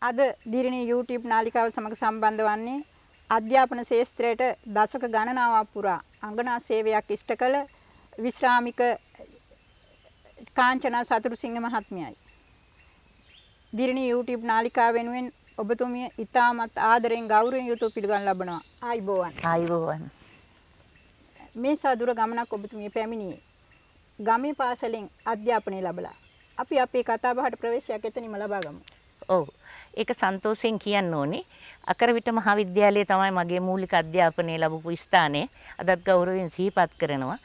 අද දිරිණී YouTube නාලිකාව සමග සම්බන්ධ වන්නේ අධ්‍යාපන ශාස්ත්‍රයට දශක ගණනාවක් පුරා අංගනා සේවයක් ඉෂ්ට කළ විශ්‍රාමික කාංචනා සතුරුසිංහ මහත්මියයි. දිරිණී YouTube නාලිකාව වෙනුවෙන් ඔබතුමිය ඉතාමත් ආදරෙන් ගෞරවයෙන් යුතුව පිළිගනු ලබනවා. ආයිබෝවන්. ආයිබෝවන්. මේ සාදුර ගමනක් ඔබතුමිය පැමිණියේ ගමේ පාසලෙන් අධ්‍යාපනය ලැබලා. අපි අපේ කතා බහට ප්‍රවේශයක් එතනින්ම ලබා ගමු. ඔව්. ඒක සන්තෝෂෙන් කියන්න ඕනේ. අකරවිට මහාවිද්‍යාලයේ තමයි මගේ මූලික අධ්‍යාපනය ලැබපු ස්ථානය. අදත් ගෞරවයෙන් සිහිපත් කරනවා.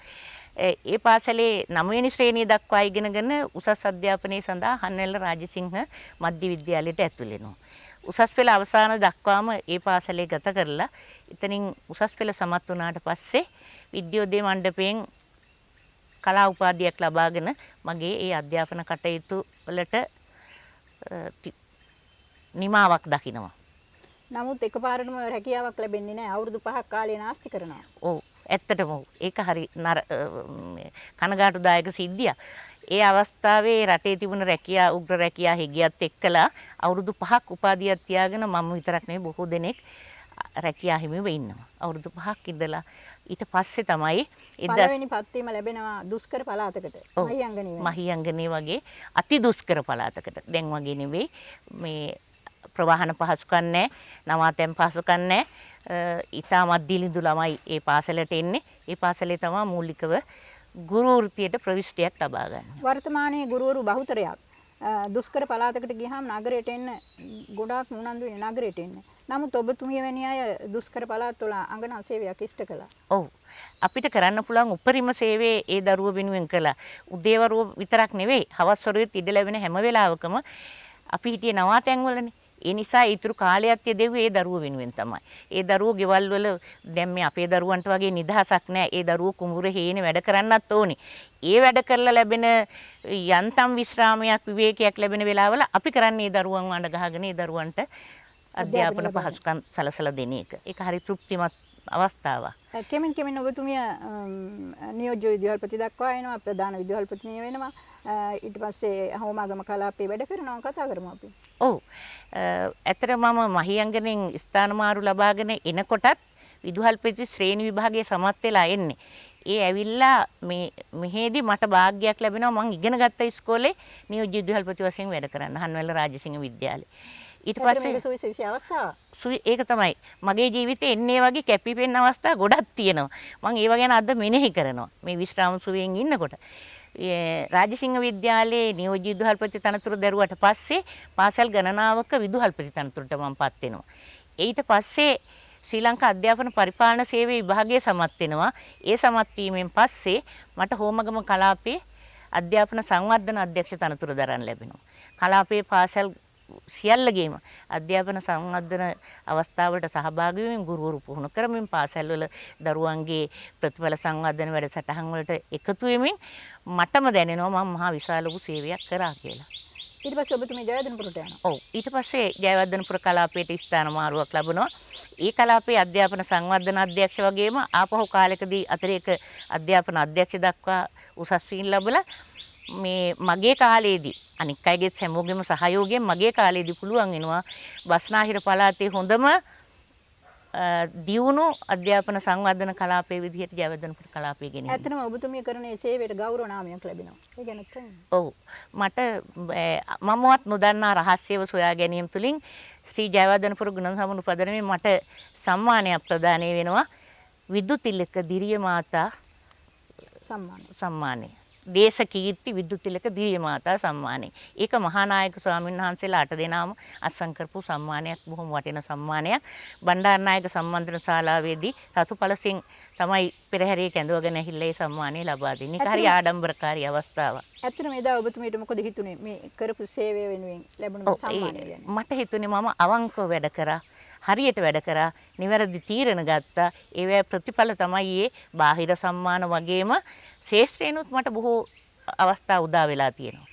ඒ පාසලේ 9 වෙනි ශ්‍රේණිය දක්වා ඉගෙනගෙන උසස් අධ්‍යාපනය සඳහා හන්නැල්ල රාජසිංහ මධ්‍ය විද්‍යාලයට ඇතුල් වෙනවා. උසස් පෙළ අවසාන දක්වාම ඒ පාසලේ ගත කරලා එතනින් උසස් පෙළ සමත් වුණාට පස්සේ විද්‍යෝදය මණ්ඩපයෙන් කලා උපාධියක් ලබාගෙන මගේ ඒ අධ්‍යාපන කටයුතු වලට නිමාවක් දකිනවා. නමුත් එකපාරටම රැකියාවක් ලැබෙන්නේ නැහැ. අවුරුදු 5ක් කාලේ නාස්ති කරනවා. ඔව් ඇත්තටම ඒක හරි කනගාටුදායක සිද්ධියක්. ඒ අවස්ථාවේ රටේ තිබුණ රැකියා උග්‍ර රැකියා හිගියත් එක්කලා අවුරුදු 5ක් උපාධියක් තියාගෙන මම විතරක් නෙවෙයි බොහෝ දෙනෙක් රැකියා හිමිව ඉන්නවා. අවුරුදු 5ක් ඉඳලා ඊට පස්සේ තමයි පළවෙනි පත්වීම ලැබෙනවා දුෂ්කර පළාතකට. මහියංගනේ වගේ අති දුෂ්කර පළාතකට. දැන් වගේ නෙවෙයි මේ ප්‍රවාහන පහසුකම් නැහැ, නවාතැන් පහසුකම් නැහැ. ඉතාමත් දිලිඳු ළමයි ඒ පාසලට එන්නේ. ඒ පාසලේ තමයි මූලිකව ගුරු වෘත්තියට ප්‍රවිෂ්ටියක් ලබා ගන්න. වර්තමානයේ ගුරුවරු බහුතරයක් දුෂ්කර පළාතකට ගියහම නගරයට එන්න ගොඩාක් උනන්දු වෙන නගරයට එන්න. නමුත් ඔබතුමිය වැනි අය දුෂ්කර පළාත්වල අංගනා සේවයක් ඉෂ්ට කළා. ඔව්. අපිට කරන්න පුළුවන් උපරිම සේවය ඒ දරුව වෙනුවෙන් කළා. උදේවරුව විතරක් නෙවෙයි, හවස් වරුවෙත් ඉඩ ලැබෙන හැම වෙලාවකම අපි හිටියේ නවාතැන් වලනේ. ඒ නිසා ඊතුරු කාලයක් යෙදුවේ ඒ දරුව වෙනුවෙන් තමයි. ඒ දරුවෝ ගෙවල් වල දැන් මේ අපේ දරුවන්ට වගේ නිදහසක් නැහැ. ඒ දරුවෝ කුඹුර හේනේ වැඩ කරන්නත් ඕනේ. ඒ වැඩ කරලා ලැබෙන යන්තම් විශ්‍රාමයක් විවේකයක් ලැබෙන වෙලාවල අපි කරන්නේ ඒ දරුවන් වඳ ගහගෙන ඒ දරුවන්ට අධ්‍යාපන පහසුකම් සලසලා දෙන එක. ඒක හරි තෘප්තිමත් අවස්ථාවක්. කෙමෙන් ඔබතුමිය නියෝජ්‍ය විදුහල්පති දක්වා එනවා, ප්‍රධාන විදුහල්පතිනිය වෙනවා. ඊට පස්සේ හෝමාගම කලාපේ වැඩ කරනවා. කතා කරමු අපි. ඔව්. ඇත්තට මම මහියංගනෙන් ස්ථාන මාරු ලබාගෙන එනකොටත් විදුහල්පති ශ්‍රේණි විභාගයේ සමත් වෙලා එන්නේ. ඒ ඇවිල්ලා මෙහෙදි මට වාග්යක් ලැබෙනවා. මම ඉගෙන ගත්ත ඉස්කෝලේ නියෝජ්‍ය විදුහල්පති වශයෙන් වැඩ කරන්න හන්නවැල්ල රාජසිංහ විද්‍යාලේ. ඊට පස්සේ සුවිශේෂී අවස්ථාවක්. ඒක තමයි මගේ ජීවිතේ එන්නේ වගේ කැපිපෙන අවස්ථා ගොඩක් තියෙනවා. මම ඒව ගැන අද මෙනෙහි කරනවා. මේ විශ්‍රාම සුවයෙන් ඉන්නකොට. රාජසිංහ විද්‍යාලයේ නියෝජ්‍ය විදුහල්පති තනතුර දැරුවට පස්සේ පාසල් ගණනාවක විදුහල්පති තනතුරට මම පත් වෙනවා. ඊට පස්සේ ශ්‍රී ලංකා අධ්‍යාපන පරිපාලන සේවයේ විභාගයේ සමත් වෙනවා. ඒ සමත් වීමෙන් පස්සේ මට හෝමගම කලාපයේ අධ්‍යාපන සංවර්ධන අධ්‍යක්ෂ තනතුර දරන්න ලැබෙනවා. කලාපයේ පාසල් සියල්ලගේම අධ්‍යාපන සංවර්ධන අවස්ථාවලට සහභාගී වෙමින් ගුරුවරු පුහුණු කරමින් පාසල්වල දරුවන්ගේ ප්‍රතිඵල සංවර්ධන වැඩසටහන් වලට එකතු වෙමින් මටම දැනෙනවා මම මහා විශාල වූ සේවයක් කරා කියලා. ඊට පස්සේ ඔබතුමී ජයවර්ධනපුරට යනවා. ඔව්. ඊට පස්සේ ජයවර්ධනපුර කලාපයට ස්ථාන මාරුවක් ලැබුණා. ඒ කලාපයේ අධ්‍යාපන සංවර්ධන අධ්‍යක්ෂ වගේම ආපහු කාලෙකදී අතිරේක අධ්‍යාපන අධ්‍යක්ෂ දක්වා උසස් වීම් ලැබලා මේ මගේ කාලේදී අනික් අයගේ හැමෝගෙම සහයෝගයෙන් මගේ කාලේදී පුළුවන් වෙනවා බස්නාහිර පළාතේ හොඳම දියුණු අධ්‍යාපන සංවර්ධන කලාපයේ විදිහට ජයවර්ධනපුර කලාපය ගෙනියන්න. ඇත්තටම ඔබතුමිය කරන මේ සේවයට ගෞරව නාමයක් ලැබෙනවා. ඒ ගැන කියන්න. ඔව්. මට මමවත් නොදන්නා රහස්‍යව සොයා ගැනීම තුළින් ශ්‍රී ජයවර්ධනපුර ගුණ සමුණු පදනමේ මට සම්මානයක් ප්‍රදානය වෙනවා. විදුතිලක දිරිය මාතා සම්මානය. දේශකීර්ති විදුතිලක දිරිය මාතා සම්මානය. ඒක මහානායක ස්වාමීන් වහන්සේලා 8 දෙනාම අත්සන් කරපු සම්මානයක්, බොහොම වටින සම්මානයක්. බණ්ඩාරනායක සම්මන්ත්‍රණ ශාලාවේදී රතුපලසිං තමයි පෙරහැරේ කැඳවගෙන ඇහිල්ලා ඒ සම්මානය ලබා දෙන්නේ. ඒක හරි ආඩම්බරකාරී අවස්ථාවක්. ඇත්තටම එදා ඔබතුමීට මොකද හිතුනේ මේ කරපු සේවය වෙනුවෙන් ලැබුණු සම්මානය ගැන? මට හිතුනේ මම අවංකව වැඩ කරා. හරියට වැඩ කරා, නිවැරදි තීරණ ගත්තා. ඒවැ ප්‍රතිඵල තමයි මේ බාහිර සම්මාන වගේම ශේෂ්ත්‍රේනොත් මට බොහෝ අවස්ථා උදා වෙලා තියෙනවා.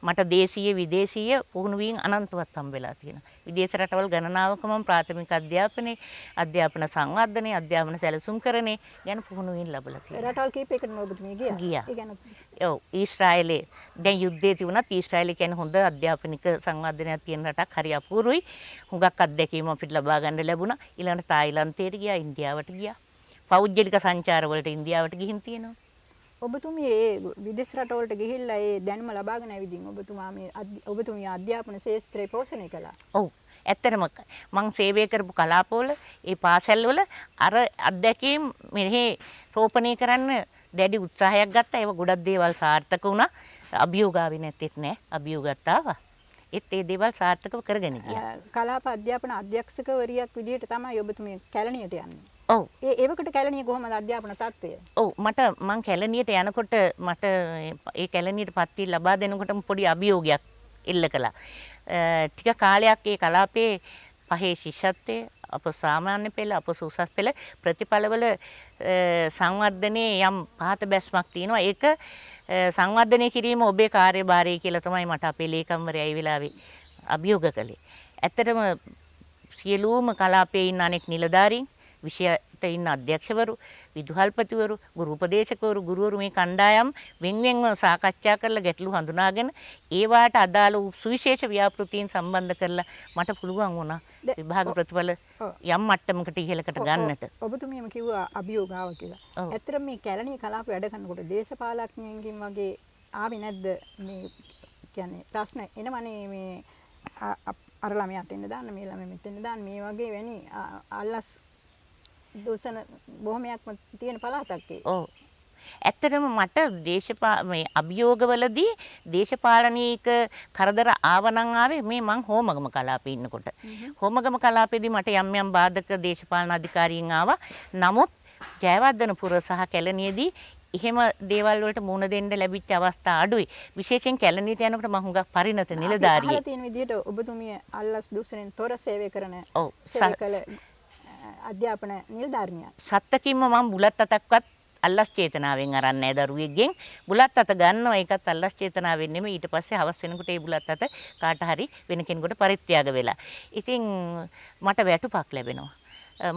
මට දේශීය විදේශීය පුහුණු වීම් අනන්තවත් හම්බෙලා තියෙනවා. විදේශ රටවල් ගණනාවක මම ප්‍රාථමික අධ්‍යාපනයේ අධ්‍යාපන සංවර්ධනයේ අධ්‍යාපන සැලසුම් කරන්නේ ගැන පුහුණු වීම් ලැබලා තියෙනවා. රටවල් කීපයකටම ඔබතුමිය ගියා. ගියා. ඒ කියන්නේ ඔව් ඊශ්‍රායලයේ දැන් යුද්ධයේ තිබුණත් ඊශ්‍රායලය කියන්නේ හොඳ අධ්‍යාපනික සංවර්ධනයක් තියෙන රටක්. හරි අපූර්වයි. හුඟක් අත්දැකීම් අපිට ලබා ගන්න ලැබුණා. ඊළඟට තායිලන්තයට ගියා, ඉන්දියාවට ගියා. පෞද්ගලික සංචාර වලට ඉන්දියාවට ගිහින් තියෙනවා. ඔබතුමිය ඒ විදේශ රටවලට ගිහිල්ලා ඒ දැනුම ලබාගෙන ඇවිදින් ඔබතුමිය අධ්‍යාපන ශාස්ත්‍රය පෝෂණය කළා. ඔව්. ඇත්තටම මං සේවය කරපු කලාපවල ඒ පාසල්වල අර අත්දැකීම් මෙහි රෝපණය කරන්න දැඩි උත්සාහයක් ගත්තා. ඒව ගොඩක් දේවල් සාර්ථක වුණා. අභියෝගාවේ නැත්තේත් නෑ. අභියෝගත් ආවා. ඒ දේවල් සාර්ථකව කරගෙන ගියා. කලාප අධ්‍යාපන අධ්‍යක්ෂකවරියක් විදිහට තමයි ඔබතුමිය කැලණියට යන්නේ. ඔව්. ඒවකට කැලණිය කොහොමද අධ්‍යාපන තත්ත්වය? ඔව් මං කැලණියට යනකොට මට ඒ කැලණියට පත්වී ලබා දෙනකොටම පොඩි අභියෝගයක් එල්ල කළා. ටික කාලයක් ඒ කලාපයේ පහේ ශිෂ්‍යත්වයේ අප සාමාන්‍ය පෙළ අප උසස් පෙළ ප්‍රතිඵලවල සංවර්ධනයේ යම් පහත බැස්මක් තියෙනවා. ඒක සංවර්ධනය කිරීම ඔබේ කාර්යභාරය කියලා තමයි මට අපේ ලේකම්වරයා ඒ වෙලාවේ අභියෝග කළේ. ඇත්තටම සියලුම කලාපයේ ඉන්න අනෙක් නිලධාරීන්, විෂයට ඉන්න අධ්‍යක්ෂවරු, විදුහල්පතිවරු, ගුරු උපදේශකවරු, ගුරුවරු මේ කණ්ඩායම් වෙන්වෙන්ව සාකච්ඡා කරලා ගැටලු හඳුනාගෙන ඒවාට අදාළ සුවිශේෂ ව්‍යාපෘතීන් සම්බන්ධ කරලා මට පුළුවන් වුණා විභාග ප්‍රතිඵල යම් මට්ටමකට ඉහළකට ගන්නට. ඔබතුමියම කිව්වා අභියෝගාව කියලා. ඇත්තට මේ කැලණිය කලාප වැඩ කරනකොට දේශපාලඥයින්ගෙන් වගේ ආවේ නැද්ද මේ කියන්නේ ප්‍රශ්න එනවනේ මේ අර ළමයාට එන්න දාන්න මේ ළමයා මෙතෙන් දාන්න මේ වගේ වැනි අල්ලස් දෝෂන බොහොමයක්ම තියෙන පළාතක් ඒ. ඔව්. ඇත්තටම මට මේ අභියෝගවලදී දේශපාලනික කරදර ආවනම් ආවේ මේ මං හෝමගම කලාපේ ඉන්නකොට. හෝමගම කලාපේදී මට යම් යම් බාධක දේශපාලන අධිකාරීන් ආවා. නමුත් ජයවර්ධනපුර සහ කැලණියේදී එහෙම දේවල් වලට මුහුණ දෙන්න ලැබිච්ච අවස්ථා අඩුයි. විශේෂයෙන් කැලණියට යනකොට මම හුඟක් පරිණත නිලධාරියෙක්. අහලා තියෙන විදිහට ඔබතුමිය අල්ලස් දූෂණයෙන් තොර සේවය කරන අධ්‍යාපන නිලධාරිනියක්. සත්තකින්ම මම බුලත් අතක්වත් අල්ලස් චේතනාවෙන් අරන් නැහැ දරුවෙක්ගෙන්. බුලත් අත ගන්නවා ඒකත් අල්ලස් චේතනාවෙන් නෙමෙයි. ඊට පස්සේ හවස් වෙනකොට ඒ බුලත් අත කාට හරි වෙන කෙනෙකුට පරිත්‍යාග වෙලා. ඉතින් මට වැටුපක් ලැබෙනවා.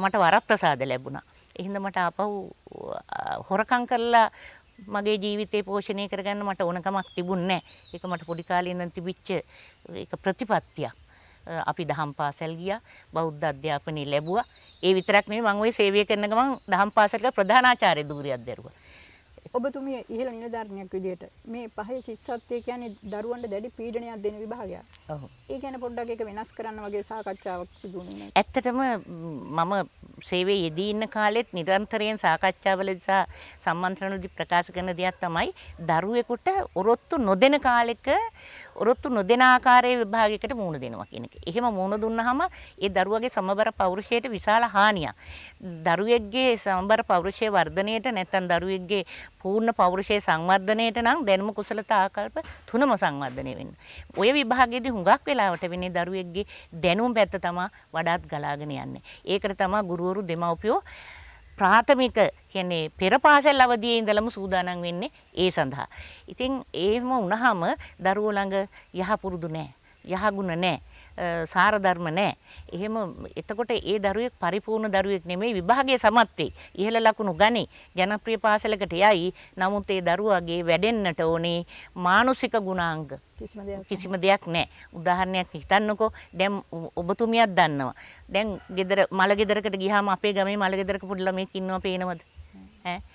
මට වරප්‍රසාද ලැබුණා. එහෙනම් මට ආපහු හොරකම් කරලා මගේ ජීවිතේ පෝෂණය කරගන්න මට ඕනකමක් තිබුණේ නැහැ. ඒක මට පොඩි කාලේ ඉඳන් තිබිච්ච ඒක ප්‍රතිපත්තියක්. අපි දහම් පාසල් ගියා, බෞද්ධ අධ්‍යාපනය ලැබුවා. ඒ විතරක් නෙමෙයි මම ওই සේවය කරන ගමන් දහම් පාසලක ප්‍රධානාචාර්ය ධූරියක් දැරුවා. ඔබතුමිය ඉහළ නිලධාරිනියක් විදිහට මේ පහේ ශිෂ්‍යත්වය කියන්නේ දරුවන්ට දැඩි පීඩනයක් දෙන විභාගයක්. ඔව්. ඒ කියන්නේ පොඩ්ඩක් ඒක වෙනස් කරන්න වගේ සාකච්ඡාවක් සිදු වුණේ නැහැ. ඇත්තටම මම සේවයේ යෙදී ඉන්න කාලෙත් නිරන්තරයෙන් සාකච්ඡාවලදී සහ සම්මන්ත්‍රණවලදී ප්‍රකාශ කරන දෙයක් තමයි දරුවෙකුට ඔරොත්තු නොදෙන කාලෙක ඔරොත්තු නොදෙන ආකාරයේ විභාගයකට මුහුණ දෙනවා කියන එක. එහෙම මුහුණ දුන්නාම ඒ දරුවගේ සමබර පෞරුෂයට විශාල හානියක්. දරුවෙක්ගේ සමබර පෞරුෂයේ වර්ධනයට නැත්නම් දරුවෙක්ගේ පූර්ණ පෞරුෂයේ සංවර්ධනයට නම් දැනුම කුසලතා ආකල්ප තුනම සංවර්ධනය වෙන්න. ඔය විභාගයේදී හුඟක් වෙලාවට වෙන්නේ දරුවෙක්ගේ දැනුම පැත්ත තමයි වඩාත් ගලාගෙන යන්නේ. ඒකට තමයි ගුරුවරු දෙමව්පියෝ ප්‍රාථමික කියන්නේ පෙර පාසල් අවදියේ ඉඳලම සූදානම් වෙන්නේ ඒ සඳහා. ඉතින් එහෙම වුණාම දරුවෝ ළඟ යහපුරුදු නැහැ. යහගුණ නැහැ. සාර ධර්ම නැහැ. එහෙම එතකොට ඒ දරුවෙක් පරිපූර්ණ දරුවෙක් නෙමෙයි විභාගයේ සමත් වෙයි. ඉහළ ලකුණු ගනි. ජනප්‍රිය පාසලකට යයි. නමුත් ඒ දරුවාගේ වැඩෙන්නට ඕනේ මානසික ගුණාංග කිසිම දෙයක් නැහැ. උදාහරණයක් හිතන්නකෝ. දැන් ඔබතුමියක් දන්නවා. දැන් ගෙදර මල ගෙදරකට ගියාම අපේ ගමේ මල ගෙදරක පොඩි ළමෙක් ඉන්නවා පේනවද?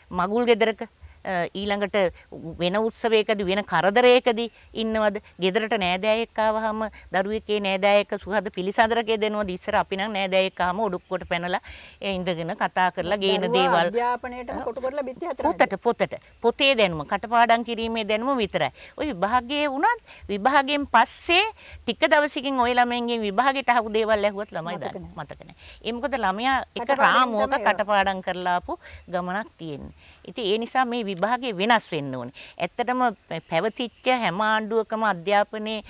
මගුල් ගෙදරක ඊළඟට වෙන උත්සවයකදී වෙන කරදරයකදී ඉන්නවද? ගෙදරට නෑදෑයෙක් ආවහම දරුවෙක් ඒ නෑදෑයෙක් සුහද පිළිසඳරකේ දෙනවද? ඉස්සර අපි නම් නෑදෑයෙක් ආවම උඩුක්කොට පැනලා ඉඳගෙන කතා කරලා ගේන දේවල් අධ්‍යාපනයේටම කොටු කරලා බිත්ති හතර පොතේ දැනුම කටපාඩම් කිරීමේ දැනුම විතරයි. ওই විභාගයේ වුණත් විභාගයෙන් පස්සේ ටික දවසකින් ওই ළමයින්ගෙන් විභාගයට අහපු දේවල් ඇහුවත් ළමයි දන්නේ මතක නැහැ. ඒ මොකද ළමයා එක රාමුවක කටපාඩම් කරලා ආපු ගමනක් තියෙන්නේ. ඉතින් ඒ නිසා මේ විභාගය වෙනස් වෙන්න ඕනේ. ඇත්තටම පැවතිච්ච හැම ආණ්ඩුවකම අධ්‍යාපනයේ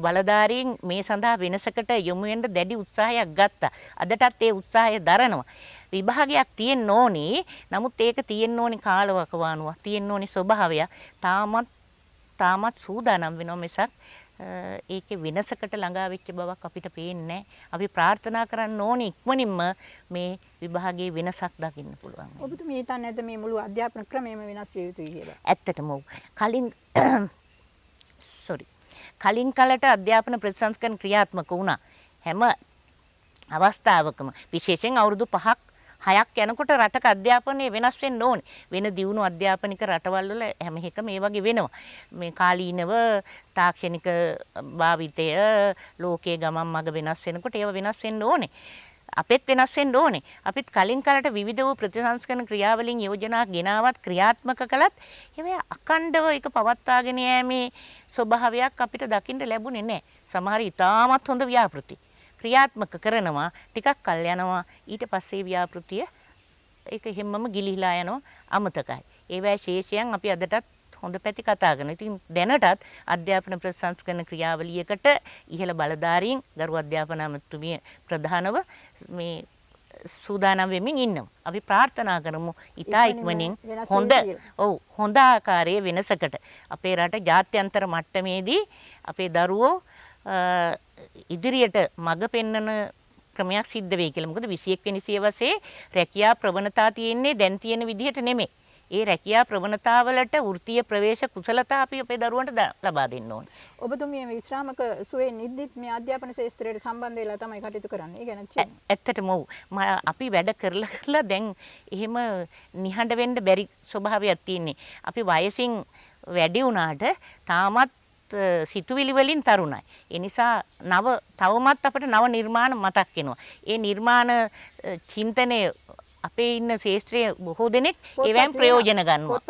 බලධාරීන් මේ සඳහා වෙනසකට යොමු වෙන්න දැඩි උත්සාහයක් ගත්තා. අදටත් ඒ උත්සාහය දරනවා. විභාගයක් තියෙන්න ඕනේ. නමුත් ඒක තියෙන්න ඕනේ කාලවකවානුවක්. තියෙන්න ඕනේ ස්වභාවය. තාමත් තාමත් සූදානම් වෙනවා මිසක් ඒකේ වෙනසකට ළඟා වෙච්ච බවක් අපිට පේන්නේ නැහැ. අපි ප්‍රාර්ථනා කරන්න ඕනේ ඉක්මනින්ම මේ විභාගයේ වෙනසක් දකින්න පුළුවන්. ඔබතුමී හිතන්නේ නැද්ද මේ මුළු අධ්‍යාපන ක්‍රමයම වෙනස් විය යුතුයි කියලා? ඇත්තටම ඔව්. කලින් කලට අධ්‍යාපන ප්‍රතිසංස්කරණ ක්‍රියාත්මක වුණා. හැම අවස්ථාවකම විශේෂයෙන් අවුරුදු 5ක් 6ක් යනකොට රටක අධ්‍යාපනය වෙනස් වෙන්න ඕනේ. වෙන දියුණු අධ්‍යාපනික රටවල් වල හැම එකම මේ වගේ වෙනවා. මේ කාලීනව තාක්ෂණික භාවිතය ලෝකයේ ගමන් මඟ වෙනස් වෙනකොට ඒව වෙනස් වෙන්න ඕනේ. අපෙත් වෙනස් වෙන්න ඕනේ. අපිත් කලින් කාලට විවිධ වූ ප්‍රතිසංස්කරණ ක්‍රියාවලින් යෝජනා ගෙනාවත් ක්‍රියාත්මක කළත් ඒවා අඛණ්ඩව ඒක පවත්වාගෙන යෑමේ ස්වභාවයක් අපිට දකින්න ලැබුණේ නැහැ. සමහර ඉතාමත් හොඳ ව්‍යාපෘති ක්‍රියාත්මක කරනවා ටිකක් කල් යනවා ඊට පස්සේ ව්‍යාපෘතිය ඒක හැමම ගිලිහිලා යනවා අමතකයි. ඒවැයි ශේෂයන් අපි අදටත් හොඳ පැති කතා කරනවා. ඉතින් දැනටත් අධ්‍යාපන ප්‍රතිසංස්කරණ ක්‍රියාවලියකට ඉහළ බලධාරීන් ගරු අධ්‍යාපන අමාත්‍යතුමිය ප්‍රධානව මේ සූදානම් වෙමින් ඉන්නවා. අපි ප්‍රාර්ථනා කරමු ඉතා ඉක්මනින් හොඳ ආකාරයේ වෙනසකට අපේ රට ජාත්‍යන්තර මට්ටමේදී අපේ දරුවෝ ඉදිරියට මඟ පෙන්වන ක්‍රමයක් සිද්ධ වෙයි කියලා. මොකද 21 වෙනි සියවසේ රැකියා ප්‍රවණතා තියෙන්නේ දැන් තියෙන විදිහට නෙමෙයි. ඒ රැකියා ප්‍රවණතාවලට වෘත්තීය ප්‍රවේශ කුසලතා අපි අපේ දරුවන්ට ලබා දෙන්න ඕනේ. ඔබතුමිය මේ විශ්‍රාමක සුවේ නිද්දිත් මේ අධ්‍යාපන ශාස්ත්‍රයට සම්බන්ධ වෙලා තමයි කටයුතු කරන්නේ. ඒ ගැන කියන්න. ඇත්තටම ඔව්. අපි වැඩ කරලා දැන් එහෙම නිහඬ වෙන්න බැරි ස්වභාවයක් තියෙන්නේ. අපි වයසින් වැඩි වුණාට තාමත් සිතුවිලි වලින් තරුණයි. ඒ නිසා තවමත් අපිට නව නිර්මාණ මතක් වෙනවා. ඒ නිර්මාණ චින්තනයේ අපේ ඉන්න ශාස්ත්‍රයේ බොහෝ දෙනෙක් ඒවෙන් ප්‍රයෝජන ගන්නවා.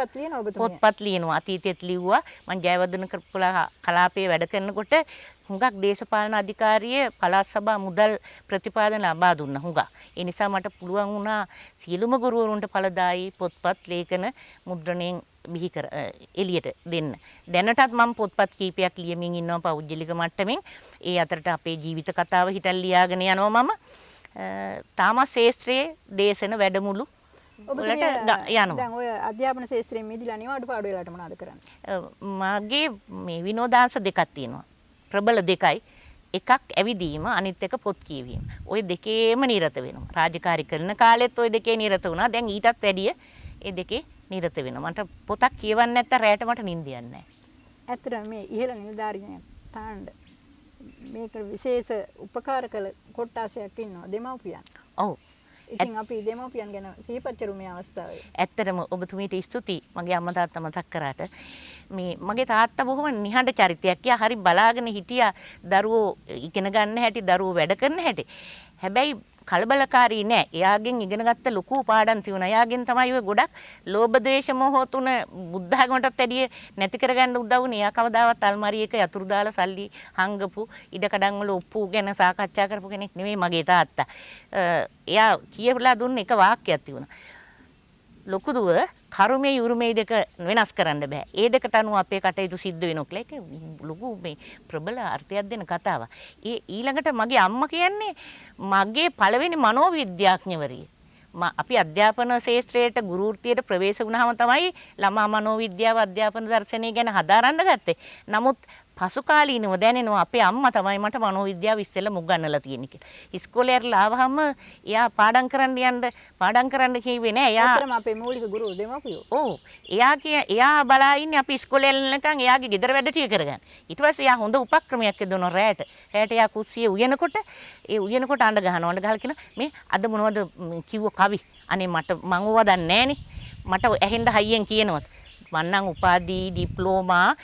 පොත්පත් ලියනවා. අතීතයේත් ලිව්වා. මම ජයවර්ධන කලාපයේ වැඩ කරනකොට හුඟක් දේශපාලන අධිකාරිය පළාත් සභා මුදල් ප්‍රතිපාදන ලබා දුන්නා හුඟක්. ඒ නිසා මට පුළුවන් වුණා සියලුම ගුරුවරුන්ට ඵලදායී පොත්පත් ලේඛන මුද්‍රණයෙන් එළියට දෙන්න. දැනටත් මම පොත්පත් කීපයක් ලියමින් ඉන්නවා පෞද්ගලික මට්ටමින්. ඒ අතරට අපේ ජීවිත කතාව හිතන් ලියාගෙන යනවා මම. තාමත් ශාස්ත්‍රයේ දේශන වැඩමුළු වලට යනවා. දැන් ඔය අධ්‍යාපන ශාස්ත්‍රයේ මිදිලා නිවාඩු පාඩු වෙලාට මොනවද කරන්නේ? මාගේ මේ විනෝදාංශ දෙකක් තියෙනවා. ප්‍රබල දෙකයි. එකක් ඇවිදීම අනිත් එක පොත් කියවීම. ওই දෙකේම නිරත වෙනවා. රාජකාරී කරන කාලෙත් ওই දෙකේ නිරත වුණා. දැන් ඊටත් වැඩිය ඒ දෙකේ නිරත වෙනවා. මට පොතක් කියවන්න නැත්නම් රැයට මට නිින්ද යන්නේ නැහැ. ඇත්තට මේ ඉහළ නිලධාරියන් තාන්න මේක විශේෂ උපකාර කළ කොට්ටාසයක් ඉන්නවා දෙමව්පියන්. ඔව්. ඉතින් අපි දෙමව්පියන් ගැන සිහිපත් කරු මේ අවස්ථාවේ. ඇත්තටම ඔබතුමීට ස්තුතියි. මගේ අම්මා තාත්තා මතක් කරාට. මේ මගේ තාත්තා බොහොම නිහඬ චරිතයක්. යා හරි බලාගෙන හිටියා දරුවෝ ඉගෙන ගන්න හැටි, දරුවෝ වැඩ කරන හැටි. හැබැයි කලබලකාරී නෑ. එයාගෙන් ඉගෙන ගත්ත ලොකු පාඩම් තියුණා. එයාගෙන් තමයි ඔය ගොඩක් ලෝභ ද්වේෂ මොහ තුන බුද්ධ ආගමටත් වැඩිය නැති කරගන්න උදව් වුණේ. එයා කවදාවත් අල්මාරිය එක යතුරු දාලා සල්ලි හංගපු ඉඩකඩම් වල ඔප්පු ගැන සාකච්ඡා කරපු කෙනෙක් නෙමෙයි මගේ තාත්තා. එයා කියවලා දුන්න එක වාක්‍යයක් තිබුණා. ලොකු දුව කර්මයේ උරුමයේ දෙක වෙනස් කරන්න බෑ. ඒ දෙකට අනුව අපේ කටයුතු සිද්ධ වෙනවා කියලා. ඒක ලොකු මේ ප්‍රබල අර්ථයක් දෙන කතාවක්. ඒ ඊළඟට මගේ අම්මා කියන්නේ මගේ පළවෙනි මනෝවිද්‍යාඥවරිය. අපි අධ්‍යාපන ශාස්ත්‍රයට ගුරු වෘත්තියට ප්‍රවේශ වුණාම තමයි ළමා මනෝවිද්‍යාව අධ්‍යාපන දර්ශනය ගැන හදාරන්න ගත්තේ. නමුත් පසු කාලීනව දැනෙනවා අපේ අම්මා තමයි මට මනෝවිද්‍යාව ඉස්සෙල්ලා මුගන්නලා තියෙන්නේ කියලා. ඉස්කෝලේ ඇරලා ආවහම එයා පාඩම් කරන්න කිව්වේ නෑ. එයා අපේ මූලික ගුරු දෙමව්පියෝ. ඔව්. එයා බලා ඉන්නේ අපි ඉස්කෝලේ යනකම් එයාගේ ගෙදර වැඩ ටික කරගන්න. ඊට පස්සේ එයා හොඳ උපක්‍රමයක් යොදවනවා රැයට. රැයට එයා කුස්සියේ උයනකොට අඬ ගහලා කියන මේ අද මොනවද කිව්ව කවි. අනේ මම ඕවා දන්නේ නෑනේ. මට ඇහෙන්න හයියෙන් කියනවා. මන්නම් උපාධි ඩිප්ලෝමා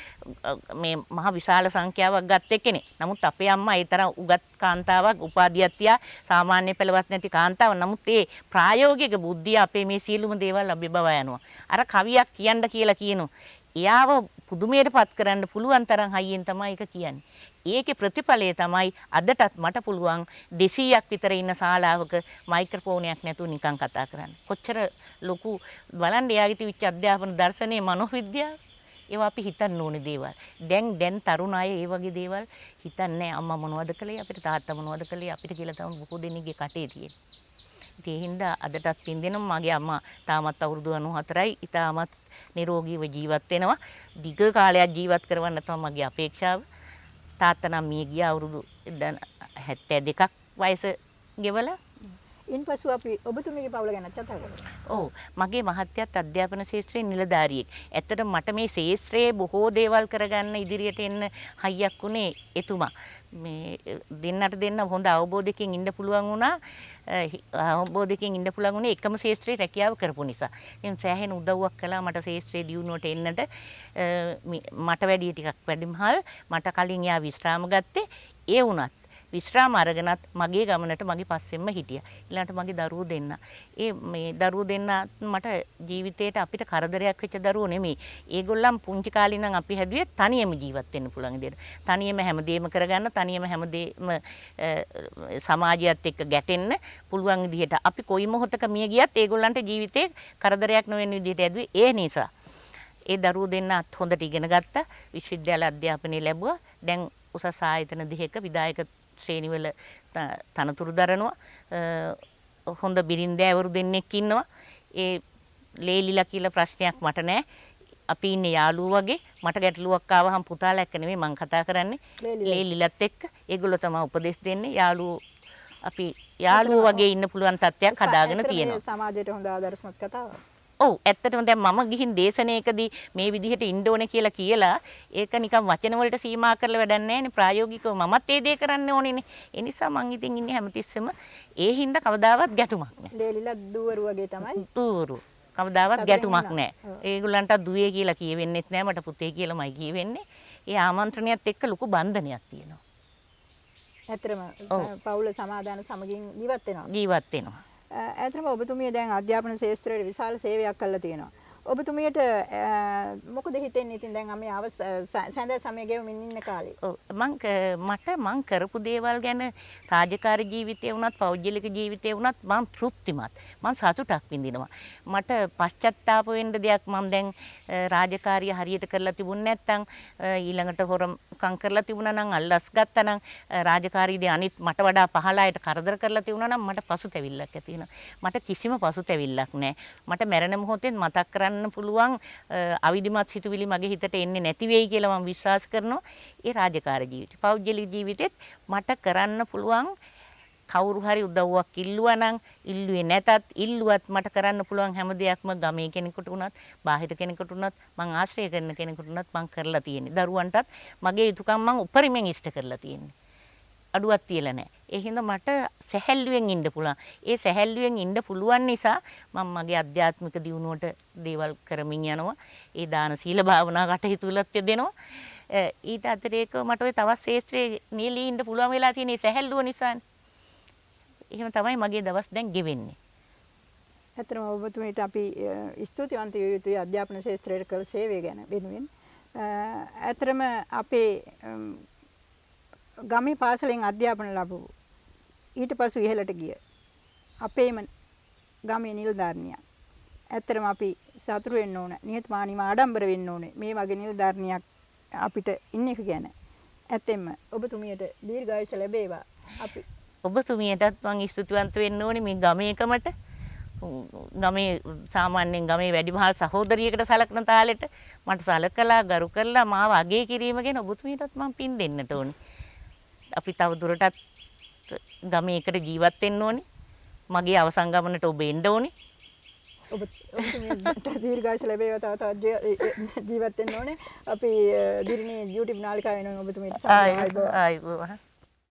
මේ මහ විශාල සංඛ්‍යාවක් ගත්ත කෙනෙක්. නමුත් අපේ අම්මා ඒ තරම් උගත් කාන්තාවක් උපාධියක් තියා සාමාන්‍ය පෙළවත් නැති කාන්තාවක්. නමුත් ඒ ප්‍රායෝගික බුද්ධිය අපේ මේ සියලුම දේවල් අභිබවා යනවා. අර කවියක් කියන්න කියලා කියනවා. එයාව පුදුමයටපත් කරන්න පුළුවන් තරම් හයියෙන් තමයි ඒක කියන්නේ. ඒකේ ප්‍රතිඵලය තමයි අදටත් මට පුළුවන් 200ක් විතර ඉන්න ශාලාවක මයික්‍රොෆෝනයක් නැතුව නිකන් කතා කරන්න. කොච්චර ලොකු බලන්න එයාගේ තිබිච්ච අධ්‍යාපන දර්ශනයේ මනෝවිද්‍යාව ඒවා අපි හිතන්න ඕනේ දේවල්. දැන් තරුණ අය ඒ වගේ දේවල් හිතන්නේ අම්මා මොනවද කළේ අපිට තාත්තා මොනවද කළේ අපිට කියලා තමයි බොහෝ දෙනෙක්ගේ කටේ තියෙන්නේ. ඉතින් ඒ හින්දා අදටත් පින් දෙනවා මගේ අම්මා තාමත් අවුරුදු 94යි. ඊටමත් නිරෝගීව ජීවත් වෙනවා. දිග කාලයක් ජීවත් කරවන්න තමයි මගේ අපේක්ෂාව. තාත්තා නම් මිය ගියා අවුරුදු දැන් 72ක් වයස ගෙවලා. ඉන්පසු අපි ඔබතුමීගේ පවුල ගැන කතා කරමු. ඔව් මගේ මහත්යත් අධ්‍යාපන ශාස්ත්‍රයේ නිලධාරියෙක්. ඇත්තටම මට මේ ශාස්ත්‍රයේ බොහෝ දේවල් කරගන්න ඉදිරියට එන්න හයියක් උනේ එතුමා. මේ දෙන්න හොඳ අවබෝධයකින් ඉන්න පුළුවන් වුණා. අවබෝධයකින් ඉන්න පුළුවන් වුණේ එකම ශාස්ත්‍රයේ රැකියාව කරපු නිසා. එම් සෑහෙන උදව්වක් කළා මට ශාස්ත්‍රයේ දියුණුවට එන්නට. මට වැඩි ටිකක් වැඩිමහල් මට කලින් යා විශ්‍රාම ගත්තේ. ඒ වුණත් විශ්‍රාම අරගෙනත් මගේ ගමනට මගේ පස්සෙන්ම හිටියා. ඊළඟට මගේ දරුවෝ දෙන්න. මේ දරුවෝ දෙන්න මට ජීවිතේට අපිට කරදරයක් වෙච්ච දරුවෝ නෙමෙයි. ඒගොල්ලන් පුංචි කාලේ ඉඳන් අපි හැදුවේ තනියම ජීවත් වෙන්න පුළුවන් විදියට. තනියම හැමදේම කරගන්න, තනියම හැමදේම සමාජයත් එක්ක ගැටෙන්න පුළුවන් විදියට අපි කොයි මොහොතක මිය ගියත් ඒගොල්ලන්ට ජීවිතේ කරදරයක් නොවෙන විදියට හැදුවේ. ඒ නිසා ඒ දරුවෝ දෙන්නත් හොඳට ඉගෙන ගත්තා. විශ්වවිද්‍යාල අධ්‍යාපනය ලැබුවා. දැන් උසස් ආයතන දෙකක විධායක ශ්‍රේණිවල තනතුරු දරනවා. හොඳ බිරින්දෑවරු දෙන්නෙක් ඉන්නවා. ඒ ලේලිලා කියලා ප්‍රශ්නයක් මට නැහැ. අපි ඉන්නේ යාළුවෝ වගේ. මට ගැටලුවක් ආවහම පුතාලා එක්ක නෙමෙයි මං කතා කරන්නේ. ලේලිලත් එක්ක. ඒගොල්ලෝ තමයි උපදෙස් දෙන්නේ. යාළුවෝ අපි යාළුවෝ වගේ ඉන්න පුළුවන් තත්ත්වයක් හදාගෙන තියෙනවා. සමාජයට හොඳ ආදර්ශමත් කතාවක්. ඔව් ඇත්තටම දැන් මම ගිහින් දේශනාවකදී මේ විදිහට ඉන්න ඕනේ කියලා ඒක නිකන් වචන වලට සීමා කරලා වැඩක් නැහැ නේ ප්‍රායෝගිකව මමත් ඒ දේ කරන්න ඕනේනේ. ඒ නිසා මං ඉතින් ඉන්නේ හැමතිස්සෙම ඒ හින්දා කවදාවත් ගැටුමක් නැහැ. ලේලිලා දුවරු වගේ තමයි. දුවරු කවදාවත් ගැටුමක් නැහැ. ඒගොල්ලන්ට දුවේ කියලා කියවෙන්නෙත් නැහැ මට පුතේ කියලාමයි කියවෙන්නේ. ඒ ආමන්ත්‍රණයත් එක්ක ලොකු බන්ධනයක් තියෙනවා. ඇත්තටම පවුල සමාදාන සමගින් ජීවත් වෙනවා. ජීවත් වෙනවා. ඇත්තටම ඔබතුමිය දැන් අධ්‍යාපන ශාස්ත්‍රයේ විශාල සේවයක් කළා තියෙනවා. ඔබතුමියට මොකද හිතෙන්නේ ඉතින් දැන් අපි සඳ සමය ගෙවමින් ඉන්න කාලේ? ඔව් මං කරපු දේවල් ගැන රාජකාරී ජීවිතේ වුණත් පෞද්ගලික ජීවිතේ වුණත් මං තෘප්තිමත්. මං සතුටක් විඳිනවා. මට පශ්චාත්තාප වෙන්න දෙයක් මං දැන් රාජකාරිය හරියට කරලා තිබුණ නැත්නම් ඊළඟට හොරකම් කරලා තිබුණා නම් අල්ලස් ගත්තා නම් රාජකාරීදී අනිත් මට වඩා පහළ අයට කරදර කරලා තිබුණා නම් මට පසුතැවිල්ලක් ඇති වෙනවා. මට කිසිම පසුතැවිල්ලක් නැහැ. මට මැරෙන මොහොතේ මතක් කරන්න පුළුවන් අවිධිමත් සිතුවිලි මගේ හිතට එන්නේ නැති වෙයි කියලා මම විශ්වාස කරනවා. ඒ රාජකාරී ජීවිතේ. පෞද්ගලික ජීවිතෙත් මට කරන්න පුළුවන් කවුරු හරි උදව්වක් ඉල්ලුවා නම් ඉල්ලුවේ නැතත් ඉල්ලුවත් මට කරන්න පුළුවන් හැම දෙයක්ම ගමේ කෙනෙකුට උනත් බාහිර කෙනෙකුට උනත් මං ආශ්‍රය කරන කෙනෙකුට උනත් මං කරලා තියෙන්නේ. දරුවන්ටත් මගේ යුතුයකම් මං උපරිමයෙන් ඉෂ්ට කරලා තියෙන්නේ. අඩුවක් තියලා නැහැ. ඒ හින්දා මට සැහැල්ලුවෙන් ඉන්න පුළුවන්. ඒ සැහැල්ලුවෙන් ඉන්න පුළුවන් නිසා මම මගේ අධ්‍යාත්මික දියුණුවට දේවල් කරමින් යනවා. ඒ දාන සීල භාවනා කටයුතු වලත් යෙදෙනවා. ඊට අතරේක මට ওই තවත් ශේත්‍රයේ නියලී ඉන්න පුළුවන් වෙලා තියෙන සැහැල්ලුව නිසානේ. එහෙම තමයි මගේ දවස් දැන් ගෙවෙන්නේ. ඇත්තටම ඔබතුමීට අපි ස්තුතිවන්ත විය යුතුයි අධ්‍යාපන ශාස්ත්‍රයේ කළ සේවය ගැන වෙනුවෙන්. ඇත්තටම අපේ ගමේ පාසලෙන් අධ්‍යාපන ලැබුව ඊට පසු ඉහළට ගිය අපේම ගමේ නිලධාරිනියක්. ඇත්තටම අපි සතුටු වෙන්න ඕන. නිහතමානීව ආඩම්බර වෙන්න ඕනේ. මේ වගේ නිලධාරිනියක් අපිට ඉන්න එක ගැන. ඇත්තෙන්ම ඔබතුමියට දීර්ඝායුෂ ලැබේවා. අපි ඔබතුමියටත් මම ස්තුතිවන්ත වෙන්න ඕනේ මේ ගමේකමට. ගමේ සාමාන්‍යයෙන් ගමේ වැඩිමහල් සහෝදරියකට සලකන තාලෙට මට සලකලා ගරු කරලා මාව අගය කිරීම ගැන ඔබතුමියටත් මම පින් දෙන්නට ඕනේ. අපි තව දුරටත් ගමේ එකට ජීවත් වෙන්න ඕනේ. මගේ අවසන් ගමනට ඔබ එන්න ඕනේ. ඔබතුමියට දීර්ඝායුෂ ලැබේවා තව ජීවත් වෙන්න ඕනේ. අපි දිරිනේ YouTube නාලිකාව වෙනුවෙන් ඔබතුමියට ආයි